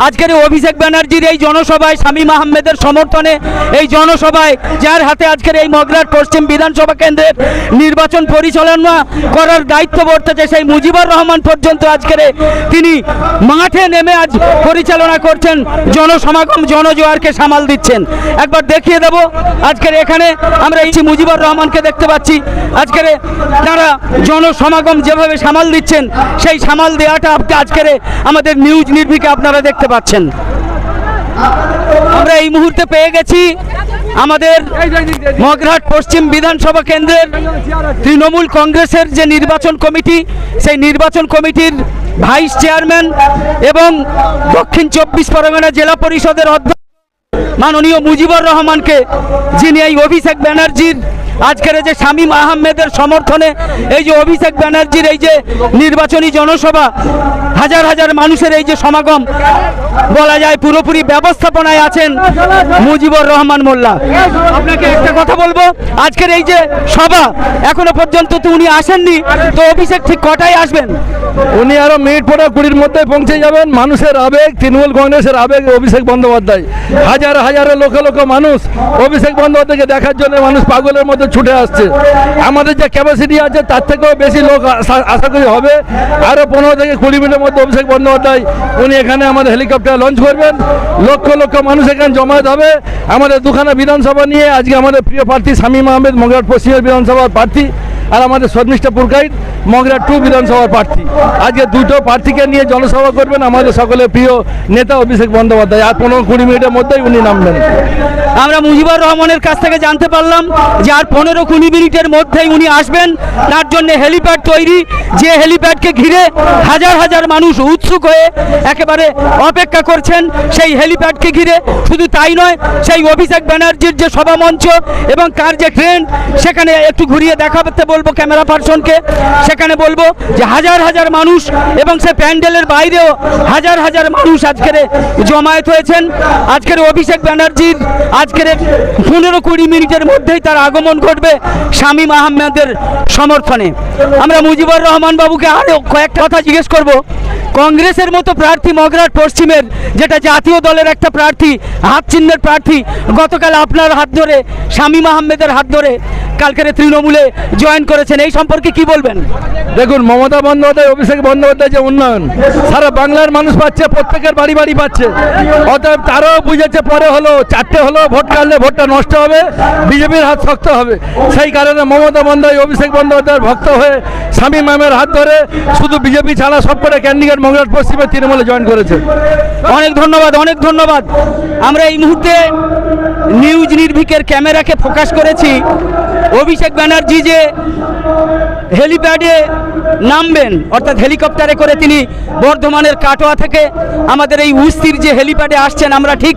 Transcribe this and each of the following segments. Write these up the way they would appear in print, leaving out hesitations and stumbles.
আজকের অভিষেক ব্যানার্জির এই জনসভায় শামীম আহমেদের সমর্থনে এই জনসভায় যার হাতে আজকের এই মগরাট পশ্চিম বিধানসভা কেন্দ্রের নির্বাচন পরিচালনা করার দায়িত্ব বর্তেছে সেই মুজিবুর রহমান পর্যন্ত আজকের তিনি মাঠে নেমে আজ পরিচালনা করছেন, জনসমাগম জনজোয়ারকে সামাল দিচ্ছেন। একবার দেখিয়ে দেব আজকের এখানে আমরা এই মুজিবুর রহমানকে দেখতে পাচ্ছি। আজকের তারা জনসমাগম যেভাবে সামাল দিচ্ছেন সেই সামাল দেওয়াটা আজকের আমাদের নিউজ নির্ভীকে আপনারা দেখতে পাচ্ছেন। আমরা এই মুহূর্তে পেয়ে গেছি আমাদের মগরাট পশ্চিম বিধানসভা কেন্দ্রের তৃণমূল কংগ্রেসের যে নির্বাচন কমিটি, সেই নির্বাচন কমিটির ভাইস চেয়ারম্যান এবং দক্ষিণ 24 পরগনা জেলা পরিষদের অধ্যক্ষ মাননীয় মুজিবুর রহমানকে, যিনি এই অভিষেক ব্যানার্জির আজকের যে শামীম আহমেদের সমর্থনে এই যে অভিষেক ব্যানার্জির এই যে নির্বাচনী জনসভা, হাজার হাজার মানুষের এই যে সমাগম, বলা যায় পুরোপুরি ব্যবস্থাপনায় আছেন মুজিবুর রহমান মোল্লা। আপনাকে একটা কথা বলবো, আজকের এই যে সভা এখনো পর্যন্ত তো উনি আসেননি, তো অভিষেক ঠিক কটায় আসবেন? উনি আরো মিনিট পরে 20-র মধ্যে পৌঁছে যাবেন। মানুষের আবেগ, তৃণমূল কংগ্রেসের আবেগ অভিষেক বন্দ্যোপাধ্যায়। হাজার হাজার লক্ষ লক্ষ মানুষ অভিষেক বন্দ্যোপাধ্যায়কে দেখার জন্য মানুষ পাগলের মধ্যে ছুটে আসছে। আমাদের যে ক্যাপাসিটি আছে তার থেকেও বেশি লোক আশা করি হবে। আরো 15 থেকে 20 মিনিটের মধ্যে অভিষেক বন্দ্যোপাধ্যায় উনি এখানে আমাদের হেলিকপ্টার লঞ্চ করবেন। লক্ষ লক্ষ মানুষ এখানে জমায়েত হবে। আমাদের দুখানা বিধানসভা নিয়ে আজকে আমাদের প্রিয় প্রার্থী শামীম আহমেদ মগরাট পশ্চিমের বিধানসভার প্রার্থী, আর আমাদের শর্মিষ্ঠা পুরকাইত মগরাট 2 বিধানসভার প্রার্থী। আজকে দুটো প্রার্থীকে নিয়ে জনসভা করবেন আমাদের সকলের প্রিয় নেতা অভিষেক বন্দ্যোপাধ্যায়। আর 15-20 মিনিটের মধ্যেই উনি নামবেন। আমরা মুজিবুর রহমানের কাছ থেকে জানতে পারলাম যে আর 15-20 মিনিটের মধ্যেই উনি আসবেন। তার জন্য হেলিপ্যাড তৈরি, যে হেলিপ্যাডকে ঘিরে হাজার হাজার মানুষ উৎসুক হয়ে একেবারে অপেক্ষা করছেন সেই হেলিপ্যাডকে ঘিরে। শুধু তাই নয়, সেই অভিষেক ব্যানার্জির যে সভামঞ্চ এবং তার যে ট্রেন, সেখানে একটু ঘুরিয়ে দেখাতে বলবো ক্যামেরা পার্সনকে। সেখানে বলবো যে হাজার হাজার মানুষ এবং সে প্যান্ডেলের বাইরেও হাজার হাজার মানুষ আজকের জমায়েত হয়েছেন। আজকের অভিষেক ব্যানার্জির আজকের 15-20 মিনিটের মধ্যেই তার আগমন ঘটবে শামীম আহমেদের সমর্থনে। আমরা মুজিবুর রহমান বাবুকে আরও কয়েকটা কথা জিজ্ঞেস করব। কংগ্রেসের মতো প্রার্থী মগরাট পশ্চিমের, যেটা জাতীয় দলের একটা প্রার্থী, হাত চিহ্নের প্রার্থী, গতকাল আপনার হাত ধরে শামীম আহমেদের হাত ধরে কালকের তৃণমূলে জয়েন করেছেন, এই সম্পর্কে কি বলবেন? দেখুন, মমতা বন্দ্যোপাধ্যায় অভিষেক বন্দ্যোপাধ্যায় যে উন্নয়ন সারা বাংলার মানুষ পাচ্ছে, প্রত্যেকের বাড়ি বাড়ি পাচ্ছে। অতএব তারাও বুঝেছে পরে হলো 4টে হলো ভোট কাটলে ভোটটা নষ্ট হবে, বিজেপির হাত শক্ত হবে। সেই কারণে মমতা বন্দ্যোপাধ্যায় অভিষেক বন্দ্যোপাধ্যায়ের ভক্ত হয়ে শামীম আহমেদের হাত ধরে শুধু বিজেপি ছাড়া সব করে ক্যান্ডিডেট মগরাট পশ্চিমে তৃণমূলে জয়েন করেছে। অনেক ধন্যবাদ, অনেক ধন্যবাদ। আমরা এই মুহূর্তে নিউজ নির্ভীকের ক্যামেরাকে ফোকাস করেছি অভিষেক ব্যানার্জি যে হেলিপ্যাডে নামবেন, অর্থাৎ হেলিকপ্টারে করে তিনি বর্ধমানের কাটোয়া থেকে আমাদের এই উস্তির যে হেলিপ্যাডে আসছেন। আমরা ঠিক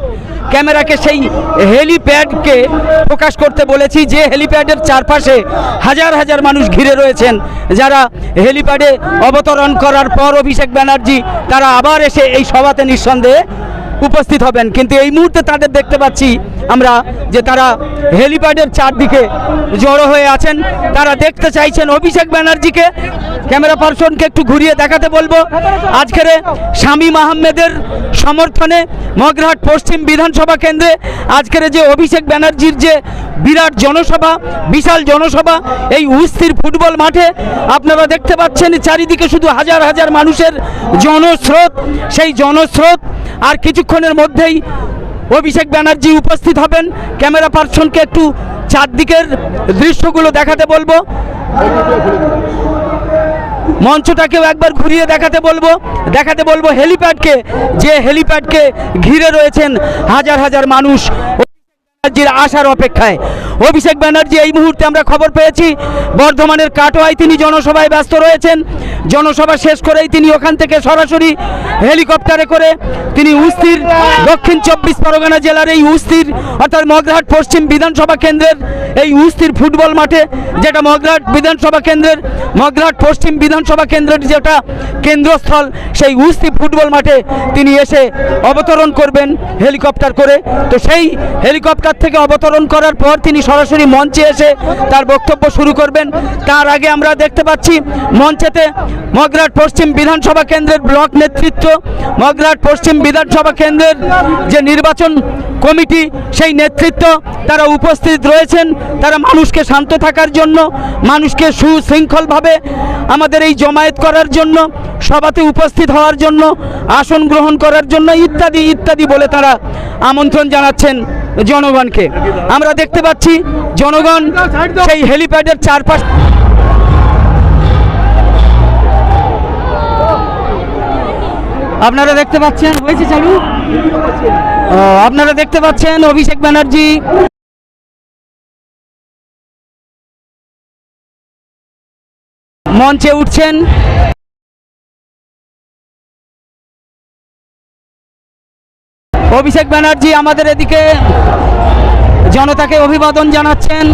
ক্যামেরাকে সেই হেলিপ্যাডকে ফোকাস করতে বলেছি, যে হেলিপ্যাডের চারপাশে হাজার হাজার মানুষ ঘিরে রয়েছেন, যারা হেলিপ্যাডে অবতরণ করার পর অভিষেক ব্যানার্জি তারা আবার এসে এই সভাতে নিঃসন্দেহে উপস্থিত হবেন। কিন্তু এই মুহূর্তে তাদের দেখতে পাচ্ছি আমরা যে তারা হেলিপ্যাডের চারদিকে জড়ো হয়ে আছেন, তারা দেখতে চাইছেন অভিষেক ব্যানার্জিকে। ক্যামেরা পার্সনকে একটু ঘুরিয়ে দেখাতে বলবো আজকের শামীম আহমেদের সমর্থনে মগরাট পশ্চিম বিধানসভা কেন্দ্রে আজকের যে অভিষেক ব্যানার্জির যে বিরাট জনসভা, বিশাল জনসভা এই উস্তির ফুটবল মাঠে আপনারা দেখতে পাচ্ছেন চারিদিকে শুধু হাজার হাজার মানুষের জনস্রোত। সেই জনস্রোত আর কিছুক্ষণের মধ্যেই অভিষেক ব্যানার্জি উপস্থিত হবেন। ক্যামেরা পার্সনকে একটু চারদিকের দৃশ্যগুলো দেখাতে বলবো, মঞ্চটাকেও একবার ঘুরিয়ে দেখাতে বলবো হেলিপ্যাডকে, যে হেলিপ্যাডকে ঘিরে রয়েছেন হাজার হাজার মানুষ আসার অপেক্ষায়। অভিষেক ব্যানার্জি এই মুহূর্তে আমরা খবর পেয়েছি বর্ধমানের কাটোয়ায় তিনি জনসভায় ব্যস্ত রয়েছেন। জনসভা শেষ করেই তিনি ওখান থেকে সরাসরি হেলিকপ্টারে করে তিনি উস্তির দক্ষিণ 24 পরগনা জেলার এই উস্তির অর্থাৎ মগরাট পশ্চিম বিধানসভা কেন্দ্রের এই উস্তির ফুটবল মাঠে, যেটা মগরাট বিধানসভা কেন্দ্রের মগরাট পশ্চিম বিধানসভা কেন্দ্রের যেটা কেন্দ্রস্থল, সেই উস্তি ফুটবল মাঠে তিনি এসে অবতরণ করবেন হেলিকপ্টার করে। তো সেই হেলিকপ্টার থেকে অবতরণ করার পর তিনি সরাসরি মঞ্চে এসে তার বক্তব্য শুরু করবেন। তার আগে আমরা দেখতে পাচ্ছি মঞ্চেতে মগরাট পশ্চিম বিধানসভা কেন্দ্রের ব্লক নেতৃত্ব, মগরাট পশ্চিম বিধানসভা কেন্দ্রের যে নির্বাচন কমিটি সেই নেতৃত্ব তারা উপস্থিত রয়েছেন। তারা মানুষকে শান্ত থাকার জন্য, মানুষকে সুশৃঙ্খলভাবে আমাদের এই জমায়েত করার জন্য, সভাতে উপস্থিত হওয়ার জন্য, আসন গ্রহণ করার জন্য ইত্যাদি ইত্যাদি বলে তারা আমন্ত্রণ জানাচ্ছেন জনগণকে। আমরা দেখতে পাচ্ছি জনগণ সেই হেলিপ্যাডের চারপাশ আপনারা দেখতে পাচ্ছেন, হয়েছে চালু, আপনারা দেখতে পাচ্ছেন অভিষেক ব্যানার্জি মঞ্চে উঠছেন। অভিষেক ব্যানার্জি আমাদের এদিকে জনতাকে অভিবাদন জানাচ্ছেন।